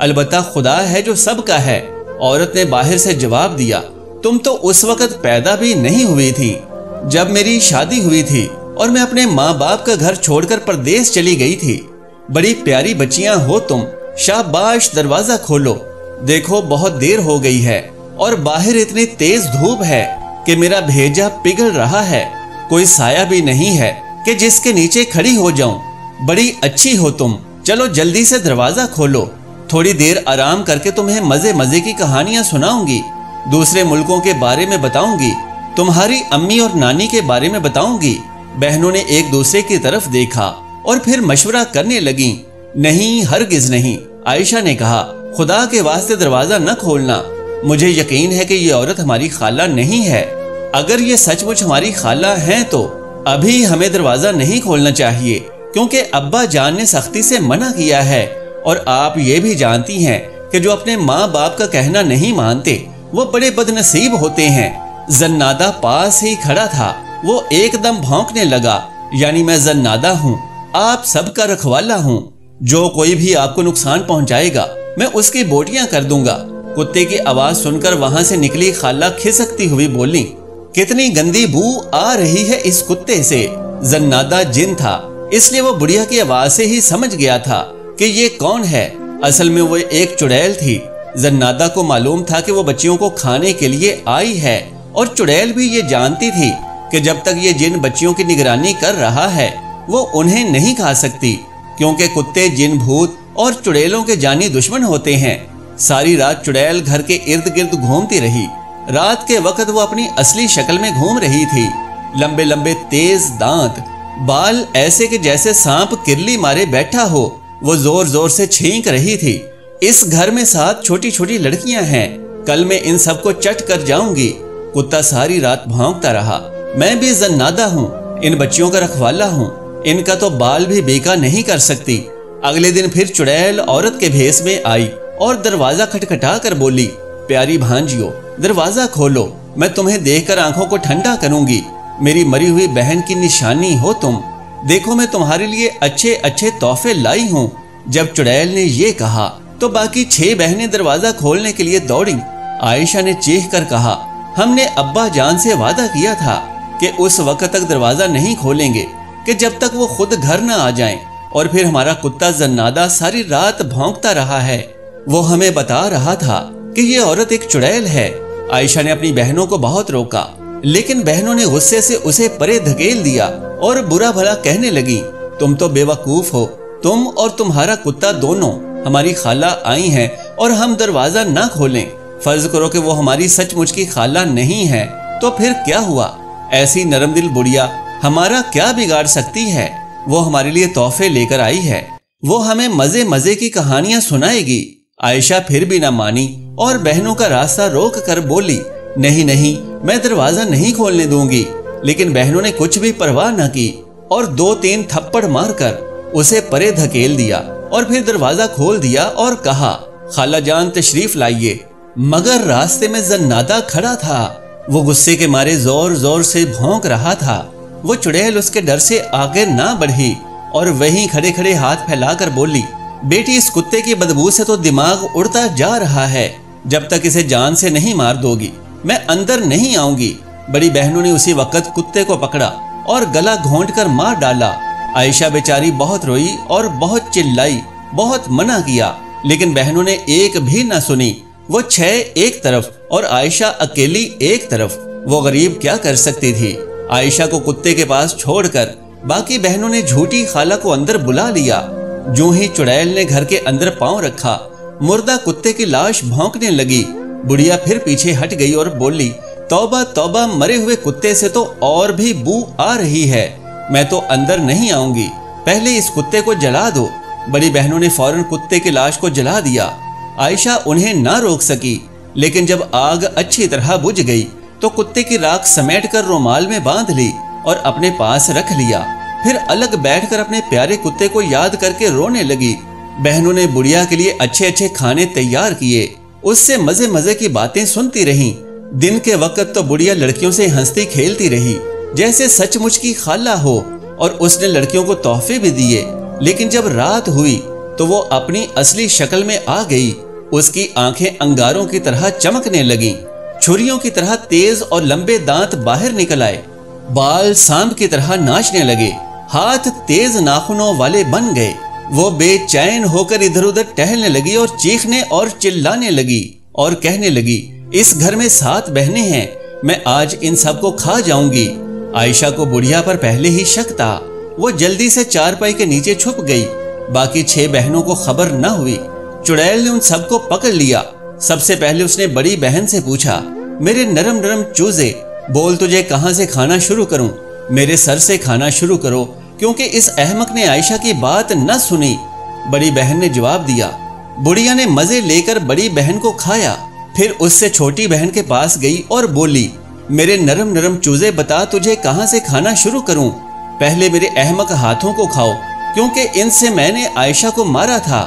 البتہ خدا ہے جو سب کا ہے۔ عورت نے باہر سے جواب دیا، تم تو اس وقت پیدا بھی نہیں ہوئی تھی جب میری شادی ہوئی تھی اور میں اپنے ماں باپ کا گھر چھوڑ کر پردیس چلی گئی تھی۔ بڑی پیاری بچیاں ہو تم، شاباش دروازہ کھولو، دیکھو بہت دیر ہو گئی ہے اور باہر اتنی تیز دھوپ ہے کہ میرا بھیجا پگھل رہا ہے، کوئی سایہ بھی نہیں ہے کہ جس کے نیچے کھڑی ہو جاؤں۔ بڑی اچھی ہو تم، چلو جلدی سے دروازہ کھولو، تھوڑی دیر آرام کر کے تمہیں مزے مزے کی کہانیاں سناؤں گی، دوسرے ملکوں کے بارے میں بتاؤں گی، تمہاری امی اور نانی کے بارے میں بتاؤں گی۔ بہنوں نے ایک دوسرے کی طرف دیکھا اور پھر مشورہ کرنے لگیں۔ نہیں، ہرگز نہیں، عائشہ نے کہا، خدا کے واسطے دروازہ نہ کھولنا، مجھے یقین ہے کہ یہ عورت ہماری خالہ نہیں ہے۔ اگر یہ سچ مچ ہماری خالہ ہیں تو ابھی ہمیں دروازہ نہیں کھولنا چاہیے، کیونکہ ابا جان نے سختی سے منع کیا ہے، اور آپ یہ بھی جانتی ہیں کہ جو اپنے ماں باپ کا کہنا نہیں مانتے وہ بڑے بد نصیب ہوتے ہیں۔ زنادہ پاس ہی کھڑا تھا، وہ ایک دم بھونکنے لگا، یعنی میں زنادہ ہوں، آپ سب کا رکھوالا ہوں، جو کوئی بھی آپ کو نقصان پہنچائے گا میں اس کی بوٹیاں کر دوں گا۔ کتے کی آواز سن کر وہاں سے نکلی خالہ کھسکتی ہوئی بولی، کتنی گندی بو آ رہی ہے اس کتے سے۔ زنادہ جن تھا، اس لیے وہ بڑھیا کی آواز سے ہی سمجھ گیا تھا کہ یہ کون ہے۔ اصل میں وہ ایک چڑیل تھی۔ زنادہ کو معلوم تھا کہ وہ بچیوں کو کھانے کے لیے آئی ہے، اور چڑیل بھی یہ جانتی تھی کہ جب تک یہ جن بچیوں کی نگرانی کر رہا ہے وہ انہیں نہیں کھا سکتی، کیونکہ کتے جن بھوت اور چڑیلوں کے جانی دشمن ہوتے ہیں۔ ساری رات چڑیل گھر کے ارد گرد گھومتی رہی۔ رات کے وقت وہ اپنی اصلی شکل میں گھوم رہی تھی، لمبے لمبے تیز دانت، بال ایسے کہ جیسے سانپ کرلی مارے بیٹھا ہو۔ وہ زور زور سے چھینک رہی تھی، اس گھر میں 7 چھوٹی چھوٹی لڑکیاں ہیں، کل میں ان سب کو چٹ کر جاؤں گی۔ کتا ساری رات بھونکتا رہا، میں بھی زنادہ ہوں، ان بچیوں کا رکھوالا ہوں، ان کا تو بال بھی بیکا نہیں کر سکتی۔ اگلے دن پھر چڑیل عورت کے بھیس میں آئی اور دروازہ کھٹکھٹا کر بولی، پیاری بھانجیو دروازہ کھولو، میں تمہیں دیکھ کر آنکھوں کو ٹھنڈا کروں گی، میری مری ہوئی بہن کی نشانی ہو تم، دیکھو میں تمہارے لیے اچھے اچھے تحفے لائی ہوں۔ جب چڑیل نے یہ کہا تو باقی 6 بہنیں دروازہ کھولنے کے لیے دوڑیں۔ عائشہ نے چیخ کر کہا، ہم نے ابا جان سے وعدہ کیا تھا کہ اس وقت تک دروازہ نہیں کھولیں گے کہ جب تک وہ خود گھر نہ آ جائیں، اور پھر ہمارا کتا زنادہ ساری رات بھونکتا رہا ہے، وہ ہمیں بتا رہا تھا کہ یہ عورت ایک چڑیل ہے۔ عائشہ نے اپنی بہنوں کو بہت روکا، لیکن بہنوں نے غصے سے اسے پرے دھکیل دیا اور برا بھلا کہنے لگی، تم تو بے وقوف ہو، تم اور تمہارا کتا دونوں، ہماری خالہ آئی ہیں اور ہم دروازہ نہ کھولیں، فرض کرو کہ وہ ہماری سچ مچ کی خالہ نہیں ہے تو پھر کیا ہوا؟ ایسی نرم دل بڑھیا ہمارا کیا بگاڑ سکتی ہے؟ وہ ہمارے لیے تحفے لے کر آئی ہے، وہ ہمیں مزے مزے کی کہانیاں سنائے گی۔ عائشہ پھر بھی نہ مانی اور بہنوں کا راستہ روک کر بولی، نہیں نہیں، میں دروازہ نہیں کھولنے دوں گی۔ لیکن بہنوں نے کچھ بھی پرواہ نہ کی اور 2-3 تھپڑ مار کر اسے پرے دھکیل دیا اور پھر دروازہ کھول دیا اور کہا، خالہ جان تشریف لائیے۔ مگر راستے میں زنادہ کھڑا تھا، وہ غصے کے مارے زور زور سے بھونک رہا تھا۔ وہ چڑیل اس کے ڈر سے آگے نہ بڑھی اور وہیں کھڑے کھڑے ہاتھ پھیلا کر بولی، بیٹی اس کتے کی بدبو سے تو دماغ اڑتا جا رہا ہے، جب تک اسے جان سے نہیں مار دو گی میں اندر نہیں آؤں گی۔ بڑی بہنوں نے اسی وقت کتے کو پکڑا اور گلا گھونٹ کر مار ڈالا۔ عائشہ بیچاری بہت روئی اور بہت چلائی، بہت منع کیا، لیکن بہنوں نے ایک بھی نہ سنی۔ وہ 6 ایک طرف اور عائشہ اکیلی ایک طرف، وہ غریب کیا کر سکتی تھی؟ عائشہ کو کتے کے پاس چھوڑ کر باقی بہنوں نے جھوٹی خالہ کو اندر بلا لیا۔ جو ہی چڑیل نے گھر کے اندر پاؤں رکھا، مردہ کتے کی لاش بھونکنے لگی۔ بڑھیا پھر پیچھے ہٹ گئی اور بولی، توبہ توبہ، مرے ہوئے کتے سے تو اور بھی بو آ رہی ہے، میں تو اندر نہیں آؤں گی، پہلے اس کتے کو جلا دو۔ بڑی بہنوں نے فوراً کتے کی لاش کو جلا دیا۔ عائشہ انہیں نہ روک سکی، لیکن جب آگ اچھی طرح بجھ گئی تو کتے کی راکھ سمیٹ کر رومال میں باندھ لی اور اپنے پاس رکھ لیا۔ پھر الگ بیٹھ کر اپنے پیارے کتے کو یاد کر کے رونے لگی۔ بہنوں نے بڑھیا کے لیے اچھے اچھے کھانے تیار کیے، اس سے مزے مزے کی باتیں سنتی رہیں۔ دن کے وقت تو بڑھیا لڑکیوں سے ہنستی کھیلتی رہی جیسے سچ مچ کی خالہ ہو، اور اس نے لڑکیوں کو تحفے بھی دیے۔ لیکن جب رات ہوئی تو وہ اپنی اصلی شکل میں آ گئی۔ اس کی آنکھیں انگاروں کی طرح چمکنے لگیں، چھریوں کی طرح تیز اور لمبے دانت باہر نکل آئے، بال سانپ کی طرح ناچنے لگے، ہاتھ تیز ناخنوں والے بن گئے۔ وہ بے چین ہو کر ادھر ادھر ٹہلنے لگی اور چیخنے اور چلانے لگی اور کہنے لگی، اس گھر میں 7 بہنیں ہیں، میں آج ان سب کو کھا جاؤں گی۔ عائشہ کو بڑھیا پر پہلے ہی شک تھا۔ وہ جلدی سے چارپائی کے نیچے چھپ گئی۔ باقی 6 بہنوں کو خبر نہ ہوئی۔ چڑیل نے ان سب کو پکڑ لیا۔ سب سے پہلے اس نے بڑی بہن سے پوچھا، میرے نرم نرم چوزے، بول تجھے کہاں سے کھانا شروع کروں؟ میرے سر سے کھانا شروع کرو، کیونکہ اس احمق نے عائشہ کی بات نہ سنی۔ بڑی بہن نے جواب دیا۔ بڑھیا نے مزے لے کر بڑی بہن کو کھایا، پھر اس سے چھوٹی بہن کے پاس گئی اور بولی، میرے نرم نرم چوزے بتا تجھے کہاں سے کھانا شروع کروں؟ پہلے میرے احمق ہاتھوں کو کھاؤ، کیونکہ ان سے میں نے عائشہ کو مارا تھا۔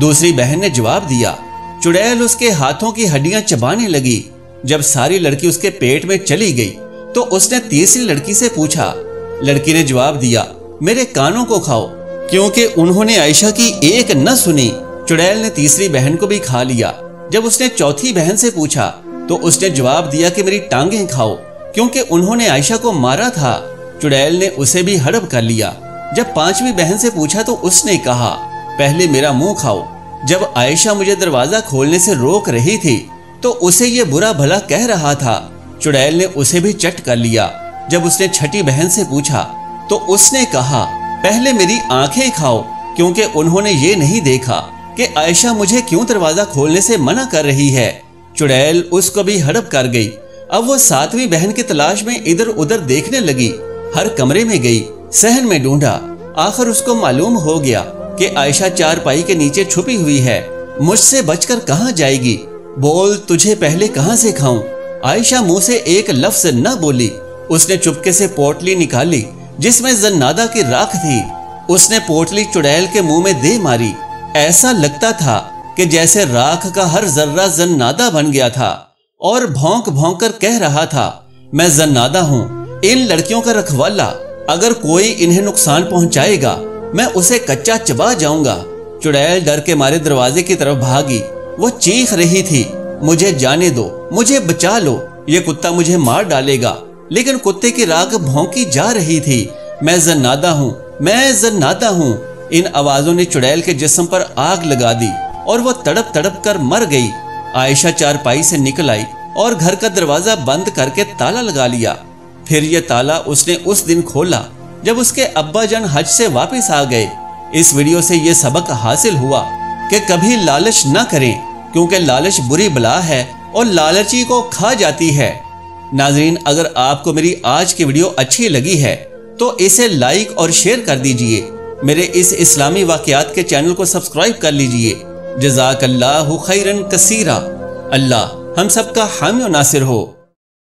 دوسری بہن نے جواب دیا۔ چڑیل اس کے ہاتھوں کی ہڈیاں چبانے لگی۔ جب ساری لڑکی اس کے پیٹ میں چلی گئی تو اس نے تیسری لڑکی سے پوچھا۔ لڑکی نے جواب دیا، میرے کانوں کو کھاؤ، کیونکہ انہوں نے عائشہ کی ایک نہ سنی۔ چڑیل نے تیسری بہن کو بھی کھا لیا۔ جب اس نے چوتھی بہن سے پوچھا تو اس نے جواب دیا کہ میری ٹانگیں کھاؤ، کیونکہ انہوں نے عائشہ کو مارا تھا۔ چڑیل نے اسے بھی ہڑپ کر لیا۔ جب پانچویں بہن سے پوچھا تو اس نے کہا، پہلے میرا منہ کھاؤ۔ جب عائشہ مجھے دروازہ کھولنے سے روک رہی تھی تو اسے یہ برا بھلا کہہ رہا تھا۔ چڑیل نے اسے بھی چٹ کر لیا۔ جب اس نے چھٹی بہن سے پوچھا تو اس نے کہا، پہلے میری آنکھیں کھاؤ، کیونکہ انہوں نے یہ نہیں دیکھا کہ عائشہ مجھے کیوں دروازہ کھولنے سے منع کر رہی ہے۔ چڑیل اس کو بھی ہڑپ کر گئی۔ اب وہ 7ویں بہن کی تلاش میں ادھر ادھر دیکھنے لگی۔ ہر کمرے میں گئی، صحن میں ڈھونڈا۔ آخر اس کو معلوم ہو گیا کہ عائشہ چارپائی کے نیچے چھپی ہوئی ہے۔ مجھ سے بچ کر کہاں جائے گی؟ بول تجھے پہلے کہاں سے کھاؤں؟ عائشہ منہ سے ایک لفظ نہ بولی۔ اس نے چپکے سے پوٹلی نکالی جس میں زنادہ کی راکھ تھی۔ اس نے پوٹلی چڑیل کے منہ میں دے ماری۔ ایسا لگتا تھا کہ جیسے راکھ کا ہر ذرہ زنادہ بن گیا تھا اور بھونک بھونک کر کہہ رہا تھا، میں زنادہ ہوں، ان لڑکیوں کا رکھوالا، اگر کوئی انہیں نقصان پہنچائے گا میں اسے کچا چبا جاؤں گا۔ چڑیل ڈر کے مارے دروازے کی طرف بھاگی۔ وہ چیخ رہی تھی، مجھے جانے دو، مجھے بچا لو، یہ کتا مجھے مار ڈالے گا۔ لیکن کتے کی راکھ بھونکی جا رہی تھی، میں زنادہ ہوں، میں زنادہ ہوں۔ ان آوازوں نے چڑیل کے جسم پر آگ لگا دی اور وہ تڑپ تڑپ کر مر گئی۔ عائشہ چارپائی سے نکل آئی اور گھر کا دروازہ بند کر کے تالا لگا لیا۔ پھر یہ تالا اس نے اس دن کھولا جب اس کے ابا جان حج سے واپس آ گئے۔ اس ویڈیو سے یہ سبق حاصل ہوا کہ کبھی لالچ نہ کریں، کیونکہ لالچ بری بلا ہے اور لالچی کو کھا جاتی ہے۔ ناظرین، اگر آپ کو میری آج کی ویڈیو اچھی لگی ہے تو اسے لائک اور شیئر کر دیجئے۔ میرے اس اسلامی واقعات کے چینل کو سبسکرائب کر لیجئے۔ جزاک اللہ خیرن کثیرا۔ اللہ ہم سب کا حامی و ناصر ہو۔